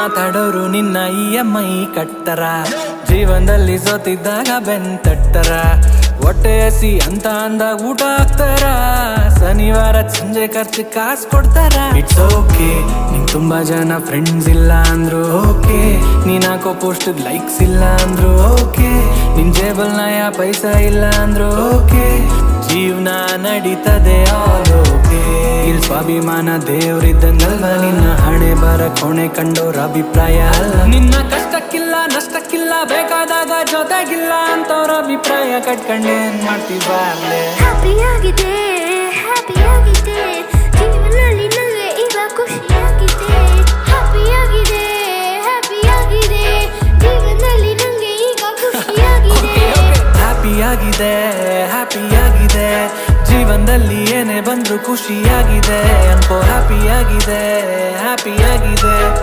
ಮಾತಾಡೋರು ನಿನ್ನ EMI ಕಟ್ತಾರ, ಜೀವನದಲ್ಲಿ ಸೋತಿದ್ದಾಗ ಬೆನ್ ತಟ್ತಾರ, ಹೊಟ್ಟೆ ಹಸಿ ಅಂತ ಅಂದಾಗ ಊಟ ಹಾಕ್ತಾರ, ಶನಿವಾರ ಸಂಜೆ ಖರ್ಚು ಕಾಸು ಕೊಡ್ತಾರ. ಇಟ್ಸ್ ಓಕೆ ನಿಂಗ್ ತುಂಬಾ ಜನ ಫ್ರೆಂಡ್ಸ್ ಇಲ್ಲ ಅಂದ್ರು ಓಕೆ, ನೀನ್ ಹಾಕೋ ಪೋಸ್ಟ್ ಲೈಕ್ಸ್ ಇಲ್ಲ ಅಂದ್ರು ಓಕೆ, ನಿನ್ ಜೇಬಲ್ ನಯ ಪೈಸಾ ಇಲ್ಲ ಅಂದ್ರು ಓಕೆ, ಜೀವನ ನಡೀತದೆ ಆಲ್ ಓಕೆ. ಇಲ್ಲಿ ಸ್ವಾಭಿಮಾನ ದೇವ್ರಿದ್ದಂಗಲ್ವ, ನಿನ್ನ ಹಣೆ ಬರ ಕೊಣೆ ಕಂಡೋರ ಅಭಿಪ್ರಾಯ ಅಲ್ಲ. ನಿನ್ನ ಕಷ್ಟಕ್ಕಿಲ್ಲ ನಷ್ಟಕ್ಕಿಲ್ಲ, ಬೇಕಾದಾಗ ಜೊತೆಗಿಲ್ಲ ಅಂತವ್ರ ಅಭಿಪ್ರಾಯ ಕಟ್ಕೊಂಡೆ ಏನ್ ಮಾಡ್ತೀವ. ಹ್ಯಾಪಿಯಾಗಿದೆ ಹ್ಯಾಪಿಯಾಗಿದೆ ಜೀವನದಲ್ಲಿ ನನಗೆ ಈಗ ಖುಷಿಯಾಗಿದೆ. ಹ್ಯಾಪಿಯಾಗಿದೆ ಹ್ಯಾಪಿಯಾಗಿದೆ ಜೀವನದಲ್ಲಿ ನನಗೆ ಈಗ ಖುಷಿಯಾಗಿದೆ. ಹ್ಯಾಪಿಯಾಗಿದೆ ಹ್ಯಾಪಿಯಾಗಿದೆ ಜೀವನದಲ್ಲಿ ಏನೇ ಬಂದ್ರು ಖುಷಿಯಾಗಿದೆ ಅನ್ಕೋ. ಹ್ಯಾಪಿಯಾಗಿದೆ ಹ್ಯಾಪಿಯಾಗಿದೆ